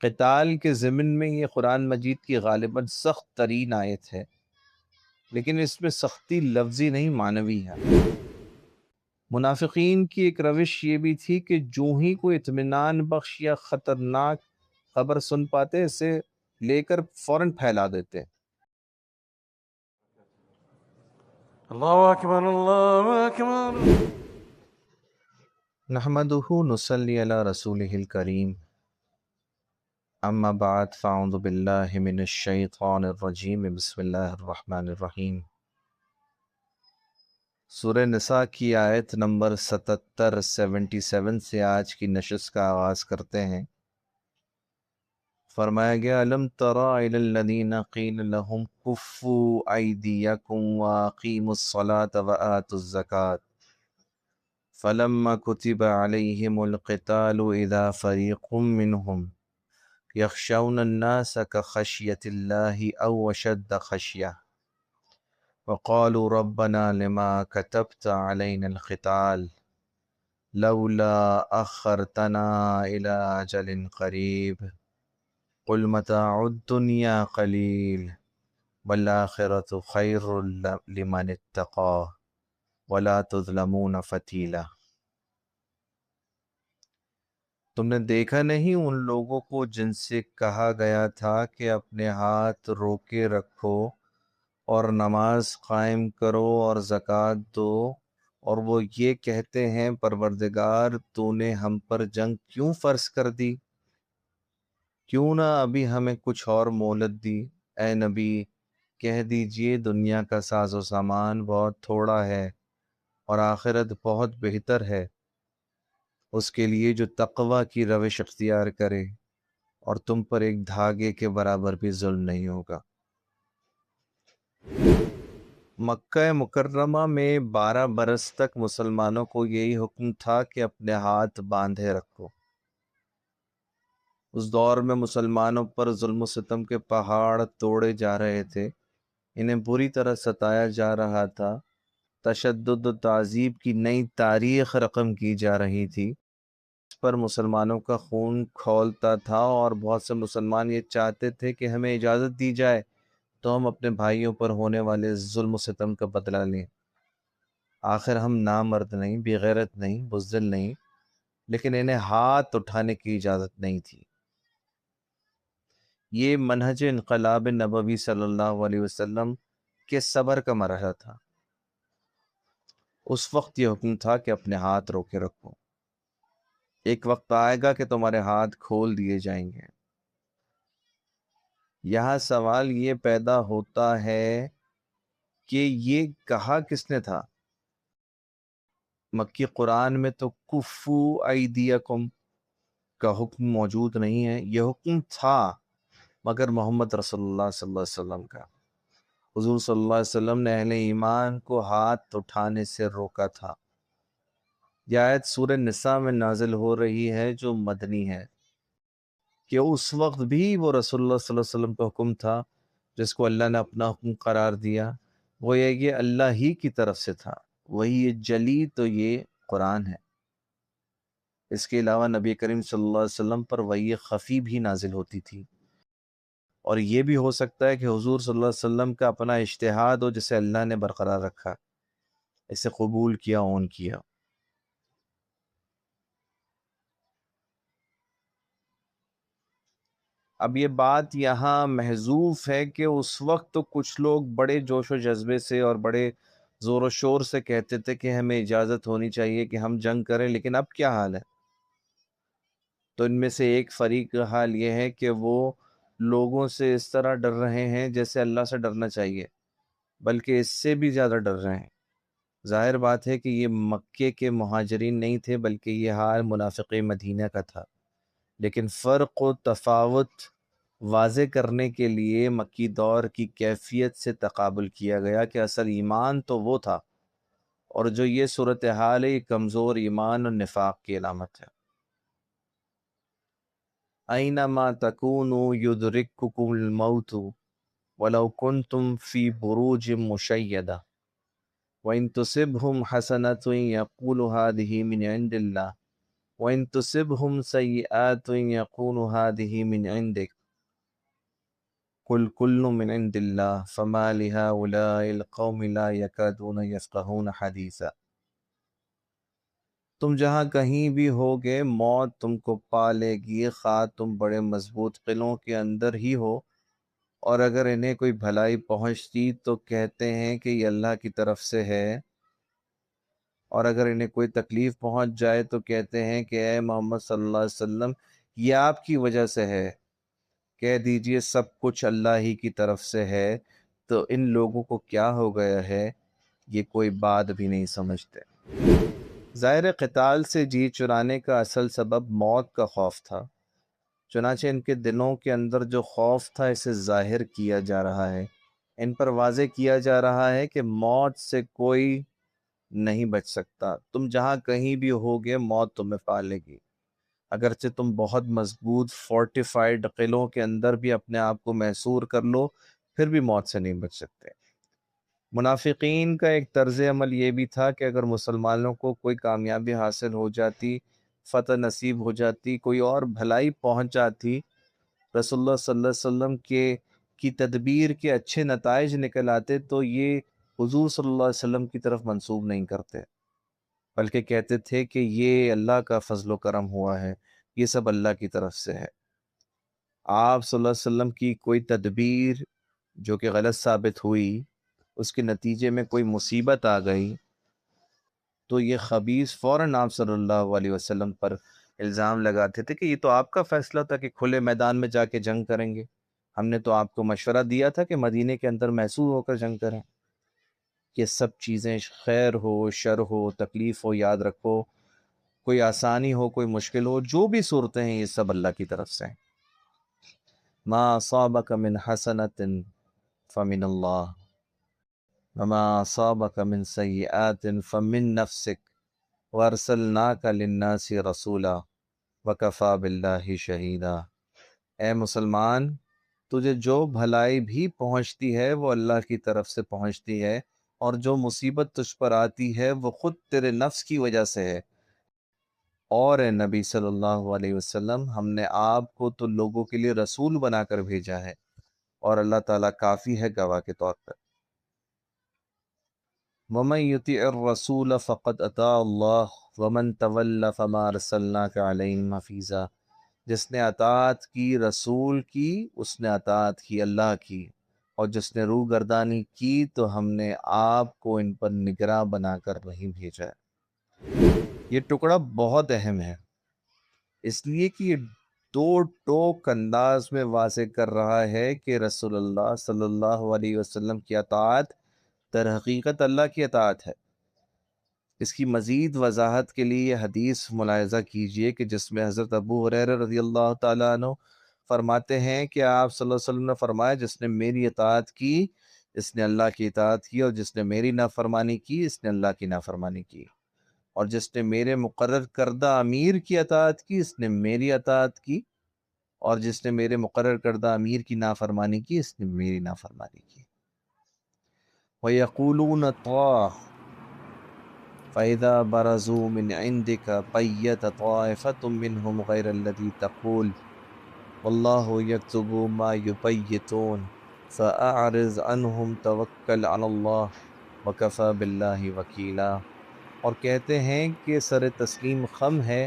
قتال کے ضمن میں یہ قرآن مجید کی غالباً سخت ترین آیت ہے، لیکن اس میں سختی لفظی نہیں معنوی ہے۔ منافقین کی ایک روش یہ بھی تھی کہ جو ہی کوئی اطمینان بخش یا خطرناک خبر سن پاتے اسے لے کر فوراً پھیلا دیتے۔ اللہ اکبر اللہ اکبر۔ نحمدہ نصلی علی رسولہ الکریم، اما بعد فاعوذ باللہ من الشیطان الرجیم، بسم اللہ الرحمن الرحیم۔ سورہ نساء کی آیت نمبر 77 سے آج کی نشست کا آغاز کرتے ہیں۔ فرمایا گیا الم تری الی الذین قیل لهم کفوا ایدیکم واقیموا الصلاة وآتوا الزکاة فلما كتب علیہم القتال اذا فریق منهم یخشون الناس کخشیۃ اللہ او اشد خشیہ وقالوا ربنا لما كتبت علينا القتال لولا أخرتنا إلى أجل قريب قل متاع الدنيا قليل والآخرة خير لمن اتقى ولا تظلمون فتیلا۔ تم نے دیکھا نہیں ان لوگوں کو جن سے کہا گیا تھا کہ اپنے ہاتھ روکے رکھو اور نماز قائم کرو اور زکوٰۃ دو، اور وہ یہ کہتے ہیں پروردگار تو نے ہم پر جنگ کیوں فرض کر دی؟ کیوں نہ ابھی ہمیں کچھ اور مہلت دی؟ اے نبی کہہ دیجئے دنیا کا ساز و سامان بہت تھوڑا ہے اور آخرت بہت بہتر ہے اس کے لیے جو تقوی کی روش اختیار کرے، اور تم پر ایک دھاگے کے برابر بھی ظلم نہیں ہوگا۔ مکہ مکرمہ میں 12 برس تک مسلمانوں کو یہی حکم تھا کہ اپنے ہاتھ باندھے رکھو۔ اس دور میں مسلمانوں پر ظلم و ستم کے پہاڑ توڑے جا رہے تھے، انہیں بری طرح ستایا جا رہا تھا، تشدد و تعذیب کی نئی تاریخ رقم کی جا رہی تھی، اس پر مسلمانوں کا خون کھولتا تھا، اور بہت سے مسلمان یہ چاہتے تھے کہ ہمیں اجازت دی جائے تو ہم اپنے بھائیوں پر ہونے والے ظلم و ستم کا بدلہ لیں۔ آخر ہم نامرد نہیں، بے غیرت نہیں، بزدل نہیں، لیکن انہیں ہاتھ اٹھانے کی اجازت نہیں تھی۔ یہ منہج انقلاب نبوی صلی اللہ علیہ وسلم کے صبر کا مرحلہ تھا۔ اس وقت یہ حکم تھا کہ اپنے ہاتھ روکے رکھو، ایک وقت آئے گا کہ تمہارے ہاتھ کھول دیے جائیں گے۔ یہاں سوال یہ پیدا ہوتا ہے کہ یہ کہا کس نے تھا؟ مکی قرآن میں تو کفو ایدیکم کا حکم موجود نہیں ہے، یہ حکم تھا مگر محمد رسول اللہ صلی اللہ علیہ وسلم کا۔ حضور صلی اللہ علیہ وسلم نے اہل ایمان کو ہاتھ اٹھانے سے روکا تھا۔ یہ آیت سورہ نساء میں نازل ہو رہی ہے جو مدنی ہے، کہ اس وقت بھی وہ رسول اللہ صلی اللہ علیہ وسلم کا حکم تھا جس کو اللہ نے اپنا حکم قرار دیا، وہ یہ اللہ ہی کی طرف سے تھا، وہی یہ جلی تو یہ قرآن ہے۔ اس کے علاوہ نبی کریم صلی اللہ علیہ وسلم پر وحی خفی بھی نازل ہوتی تھی، اور یہ بھی ہو سکتا ہے کہ حضور صلی اللہ علیہ وسلم کا اپنا اجتہاد ہو جسے اللہ نے برقرار رکھا، اسے قبول کیا، اون کیا۔ اب یہ بات یہاں محذوف ہے کہ اس وقت تو کچھ لوگ بڑے جوش و جذبے سے اور بڑے زور و شور سے کہتے تھے کہ ہمیں اجازت ہونی چاہیے کہ ہم جنگ کریں، لیکن اب کیا حال ہے؟ تو ان میں سے ایک فریق کا حال یہ ہے کہ وہ لوگوں سے اس طرح ڈر رہے ہیں جیسے اللہ سے ڈرنا چاہیے، بلکہ اس سے بھی زیادہ ڈر رہے ہیں۔ ظاہر بات ہے کہ یہ مکے کے مہاجرین نہیں تھے، بلکہ یہ حال منافق مدینہ کا تھا، لیکن فرق و تفاوت واضح کرنے کے لیے مکی دور کی کیفیت سے تقابل کیا گیا کہ اصل ایمان تو وہ تھا، اور جو یہ صورتحال ہے یہ کمزور ایمان اور نفاق کی علامت ہے۔ اینما تکونوا یدرککم الموت ولو کنتم فی بروج مشیدہ وَإِن تُصِبْهُمْ حَسَنَةٌ يَقُولُ هَٰذِهِ مِنْ عِندِ اللَّهِ وَإِن تُصِبْهُمْ سَيِّئَاتٌ يَقُولُوا هَٰذِهِ مِنْ عِندِكَ قُلْ كُلٌّ مِّنْ عِندِ اللَّهِ فَمَا لِهَٰؤُلَاءِ الْقَوْمِ لَا يَكَادُونَ يَفْقَهُونَ حَدِيثًا۔ تم جہاں کہیں بھی ہوگے موت تم کو پا لے گی، خواہ تم بڑے مضبوط قلعوں کے اندر ہی ہو، اور اگر انہیں کوئی بھلائی پہنچتی تو کہتے ہیں کہ یہ اللہ کی طرف سے ہے، اور اگر انہیں کوئی تکلیف پہنچ جائے تو کہتے ہیں کہ اے محمد صلی اللہ علیہ وسلم یہ آپ کی وجہ سے ہے۔ کہہ دیجئے سب کچھ اللہ ہی کی طرف سے ہے، تو ان لوگوں کو کیا ہو گیا ہے، یہ کوئی بات بھی نہیں سمجھتے۔ ظاہر قتال سے جی چرانے کا اصل سبب موت کا خوف تھا، چنانچہ ان کے دلوں کے اندر جو خوف تھا اسے ظاہر کیا جا رہا ہے، ان پر واضح کیا جا رہا ہے کہ موت سے کوئی نہیں بچ سکتا، تم جہاں کہیں بھی ہوگے موت تمہیں پا لے گی، اگرچہ تم بہت مضبوط فورٹیفائڈ قلعوں کے اندر بھی اپنے آپ کو محصور کر لو پھر بھی موت سے نہیں بچ سکتے۔ منافقین کا ایک طرز عمل یہ بھی تھا کہ اگر مسلمانوں کو کوئی کامیابی حاصل ہو جاتی، فتح نصیب ہو جاتی، کوئی اور بھلائی پہنچ جاتی، رسول اللہ صلی اللہ علیہ وسلم کی تدبیر کے اچھے نتائج نکل آتے، تو یہ حضور صلی اللہ علیہ وسلم کی طرف منسوب نہیں کرتے، بلکہ کہتے تھے کہ یہ اللہ کا فضل و کرم ہوا ہے، یہ سب اللہ کی طرف سے ہے۔ آپ صلی اللہ علیہ وسلم کی کوئی تدبیر جو کہ غلط ثابت ہوئی، اس کے نتیجے میں کوئی مصیبت آ گئی، تو یہ خبیث فوراً آپ صلی اللہ علیہ وسلم پر الزام لگاتے تھے کہ یہ تو آپ کا فیصلہ تھا کہ کھلے میدان میں جا کے جنگ کریں گے، ہم نے تو آپ کو مشورہ دیا تھا کہ مدینے کے اندر محصور ہو کر جنگ کریں۔ یہ سب چیزیں خیر ہو شر ہو تکلیف ہو، یاد رکھو کوئی آسانی ہو کوئی مشکل ہو، جو بھی صورتیں ہیں یہ سب اللہ کی طرف سے ہیں۔ ما اصابک من حسنۃ فمن اللہ وما اصابک من سیئات فمن نفسک وارسلناک للناس رسولا وکفی باللہ شہیدا۔ اے مسلمان، تجھے جو بھلائی بھی پہنچتی ہے وہ اللہ کی طرف سے پہنچتی ہے، اور جو مصیبت تجھ پر آتی ہے وہ خود تیرے نفس کی وجہ سے ہے، اور اے نبی صلی اللہ علیہ وسلم ہم نے آپ کو تو لوگوں کے لیے رسول بنا کر بھیجا ہے، اور اللہ تعالیٰ کافی ہے گواہ کے طور پر۔ وَمَن يُطِعِ الرَّسُولَ فَقَدْ أَطَاعَ اللَّهَ وَمَن تَوَلَّ فَمَا أَرْسَلْنَاكَ عَلَيْهِمْ حَفِيظًا۔ جس نے اطاعت کی رسول کی، اس نے اطاعت کی اللہ کی، اور جس نے روح گردانی کی تو ہم نے آپ کو ان پر نگراں بنا کر نہیں بھیجا ہے۔ یہ ٹکڑا بہت اہم ہے، اس لیے کہ یہ دو ٹوک انداز میں واضح کر رہا ہے کہ رسول اللہ صلی اللہ علیہ وسلم کی اطاعت در حقیقت اللہ کی اطاعت ہے۔ اس کی مزید وضاحت کے لیے یہ حدیث ملاحظہ کیجئے کہ جس میں حضرت ابو ہریرہ رضی اللہ تعالیٰ عنہ فرماتے ہیں کہ آپ صلی اللہ علیہ وسلم نے فرمایا، جس نے میری اطاعت کی اس نے اللہ کی اطاعت کی، اور جس نے میری نافرمانی کی اس نے اللہ کی نافرمانی کی، اور جس نے میرے مقرر کردہ امیر کی اطاعت کی اس نے میری اطاعت کی، اور جس نے میرے مقرر کردہ امیر کی نافرمانی کی اس نے میری نافرمانی کی۔ وَيَقُولُونَ طَاعَةٌ فَإِذَا بَرَزُوا مِنْ عِنْدِكَ بَيَّتَ طَائِفَةٌ مِّنْهُمْ غَيْرَ الَّذِي تَقُولُ وَاللَّهُ يَكْتُبُ مَا يُبَيِّتُونَ فَأَعْرِضْ عَنْهُمْ تَوَكَّلْ عَلَى اللَّهِ وَكَفَى بِاللَّهِ وَكِيلًا۔ اور کہتے ہیں کہ سر تسلیم خم ہے،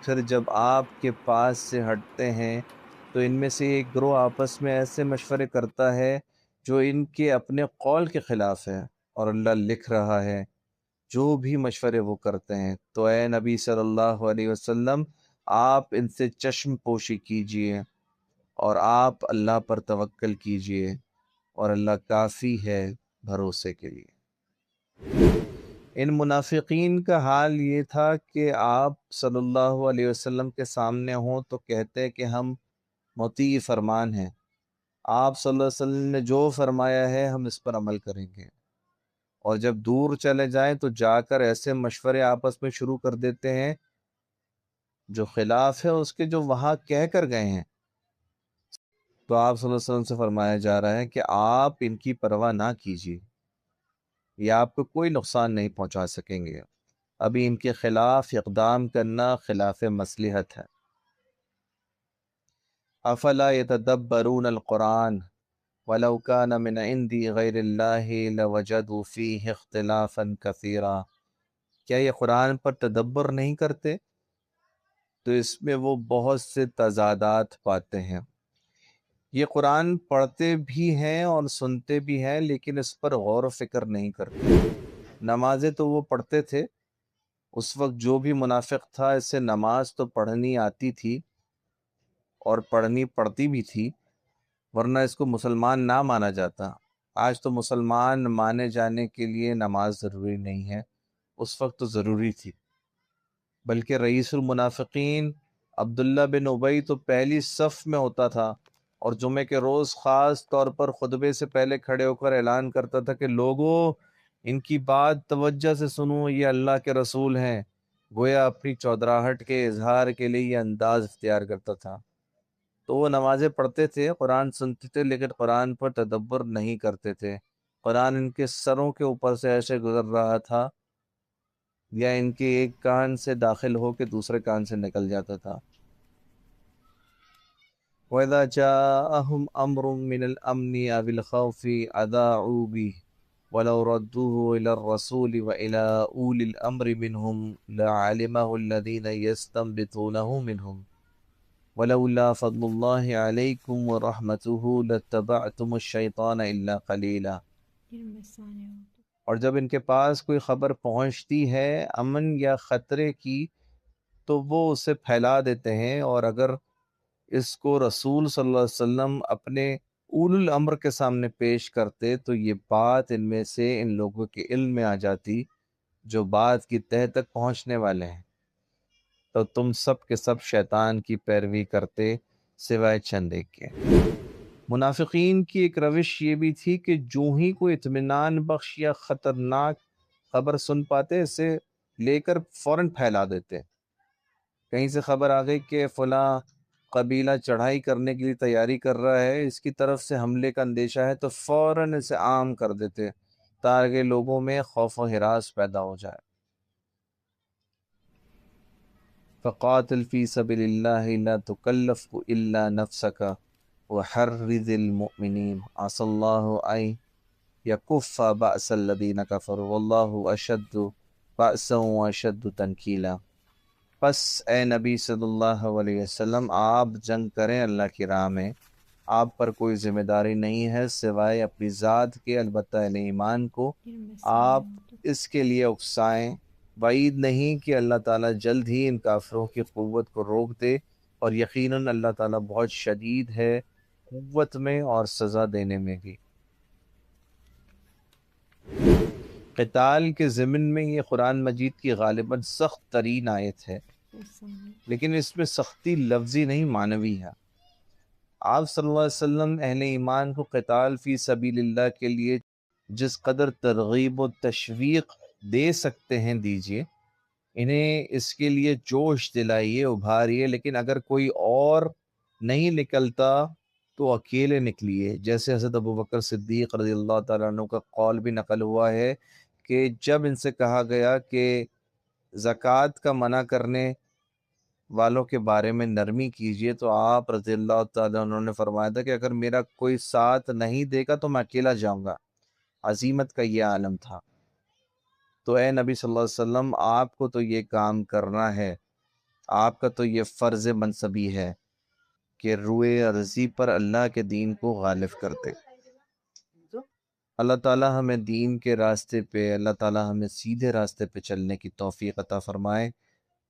پھر جب آپ کے پاس سے ہٹتے ہیں تو ان میں سے ایک گروہ آپس میں ایسے مشورے کرتا ہے جو ان کے اپنے قول کے خلاف ہے، اور اللہ لکھ رہا ہے جو بھی مشورے وہ کرتے ہیں۔ تو اے نبی صلی اللہ علیہ وسلم آپ ان سے چشم پوشی کیجئے، اور آپ اللہ پر توکل کیجئے، اور اللہ کافی ہے بھروسے کے لیے۔ ان منافقین کا حال یہ تھا کہ آپ صلی اللہ علیہ وسلم کے سامنے ہوں تو کہتے کہ ہم مطیع فرمان ہیں، آپ صلی اللہ علیہ وسلم نے جو فرمایا ہے ہم اس پر عمل کریں گے، اور جب دور چلے جائیں تو جا کر ایسے مشورے آپس میں شروع کر دیتے ہیں جو خلاف ہے اس کے جو وہاں کہہ کر گئے ہیں۔ تو آپ صلی اللہ علیہ وسلم سے فرمایا جا رہا ہے کہ آپ ان کی پرواہ نہ کیجیے، یہ آپ کو کوئی نقصان نہیں پہنچا سکیں گے۔ ابھی ان کے خلاف اقدام کرنا خلاف مصلحت ہے۔ افلا يتدبرون القرآن ولو كان من عند غیر اللہ لوجدوا فیہ اختلافا کثیرا، کیا یہ قرآن پر تدبر نہیں کرتے تو اس میں وہ بہت سے تضادات پاتے ہیں۔ یہ قرآن پڑھتے بھی ہیں اور سنتے بھی ہیں لیکن اس پر غور و فکر نہیں کرتے۔ نمازیں تو وہ پڑھتے تھے، اس وقت جو بھی منافق تھا اس سے نماز تو پڑھنی آتی تھی اور پڑھنی پڑتی بھی تھی، ورنہ اس کو مسلمان نہ مانا جاتا۔ آج تو مسلمان مانے جانے کے لیے نماز ضروری نہیں ہے، اس وقت تو ضروری تھی۔ بلکہ رئیس المنافقین عبداللہ بن ابی تو پہلی صف میں ہوتا تھا اور جمعے کے روز خاص طور پر خطبے سے پہلے کھڑے ہو کر اعلان کرتا تھا کہ لوگوں ان کی بات توجہ سے سنو، یہ اللہ کے رسول ہیں۔ گویا اپنی چودراہٹ کے اظہار کے لیے یہ انداز اختیار کرتا تھا۔ تو وہ نمازیں پڑھتے تھے، قرآن سنتے تھے، لیکن قرآن پر تدبر نہیں کرتے تھے۔ قرآن ان کے سروں کے اوپر سے ایسے گزر رہا تھا یا ان کے ایک کان سے داخل ہو کے دوسرے کان سے نکل جاتا تھا۔ وَإِذَا جَاءَهُمْ أَمْرٌ مِّنَ الْأَمْنِ أَوِ الْخَوْفِ أَذَاعُوا بِهِ وَلَوْ رَدُّوهُ إِلَى الرَّسُولِ وَإِلَى أُولِي الْأَمْرِ مِنْهُمْ لَعَلِمَهُ الَّذِينَ يَسْتَنبِطُونَهُ مِنْهُمْ وَلَوْلَا فَضْلُ اللَّهِ عَلَيْكُمْ وَرَحْمَتُهُ لَاتَّبَعْتُمُ الشَّيْطَانَ إِلَّا قَلِيلًا۔ اور جب ان کے پاس کوئی خبر پہنچتی ہے امن یا خطرے کی تو وہ اسے پھیلا دیتے ہیں، اور اگر اس کو رسول صلی اللہ علیہ وسلم اپنے اول الامر کے سامنے پیش کرتے تو یہ بات ان میں سے ان لوگوں کے علم میں آ جاتی جو بات کی تہہ تک پہنچنے والے ہیں، تو تم سب کے سب شیطان کی پیروی کرتے سوائے چند ایک کے۔ منافقین کی ایک روش یہ بھی تھی کہ جو ہی کوئی اطمینان بخش یا خطرناک خبر سن پاتے اسے لے کر فوراً پھیلا دیتے۔ کہیں سے خبر آ گئی کہ فلاں قبیلہ چڑھائی کرنے کے لیے تیاری کر رہا ہے، اس کی طرف سے حملے کا اندیشہ ہے، تو فوراً اسے عام کر دیتے تاکہ لوگوں میں خوف و ہراس پیدا ہو جائے۔ فقاتل فی سبیل اللہ لا تکلف الا نفسک وحرض المؤمنین عسى اللہ ان یکف بأس الذین کفروا واللہ اشد بأسا واشد تنکیلا۔ پس اے نبی صلی اللہ علیہ وسلم آپ جنگ کریں اللہ کی راہ میں، آپ پر کوئی ذمہ داری نہیں ہے سوائے اپنی ذات کے، البتہ اہل ایمان کو آپ اس کے لیے اکسائیں۔ بعید نہیں کہ اللہ تعالیٰ جلد ہی ان کافروں کی قوت کو روک دے، اور یقیناً اللہ تعالیٰ بہت شدید ہے قوت میں اور سزا دینے میں بھی۔ قتال کے ضمن میں یہ قرآن مجید کی غالباً سخت ترین آیت ہے، لیکن اس میں سختی لفظی نہیں معنوی ہے۔ آپ صلی اللہ علیہ وسلم اہل ایمان کو قتال فی سبیل اللہ کے لیے جس قدر ترغیب و تشویق دے سکتے ہیں دیجیے، انہیں اس کے لیے جوش دلائیے، ابھاریے، لیکن اگر کوئی اور نہیں نکلتا تو اکیلے نکلیے، جیسے حضرت ابوبکر صدیق رضی اللہ تعالیٰ عنہ کا قول بھی نقل ہوا ہے کہ جب ان سے کہا گیا کہ زکوٰۃ کا منع کرنے والوں کے بارے میں نرمی کیجیے تو آپ رضی اللہ تعالیٰ عنہ نے فرمایا تھا کہ اگر میرا کوئی ساتھ نہیں دے گا تو میں اکیلا جاؤں گا۔ عزیمت کا یہ عالم تھا۔ تو اے نبی صلی اللہ علیہ وسلم آپ کو تو یہ کام کرنا ہے، آپ کا تو یہ فرض منصبی ہے کہ روئے عرضی پر اللہ کے دین کو غالب کرتے۔ اللہ تعالیٰ ہمیں دین کے راستے پہ، اللہ تعالیٰ ہمیں سیدھے راستے پہ چلنے کی توفیق عطا فرمائے۔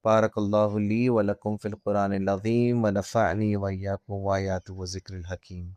بارک اللہ لی و لکم فی القرآن العظیم و نفعنی و ایاکم و آیاتہ و ذکر الحکیم۔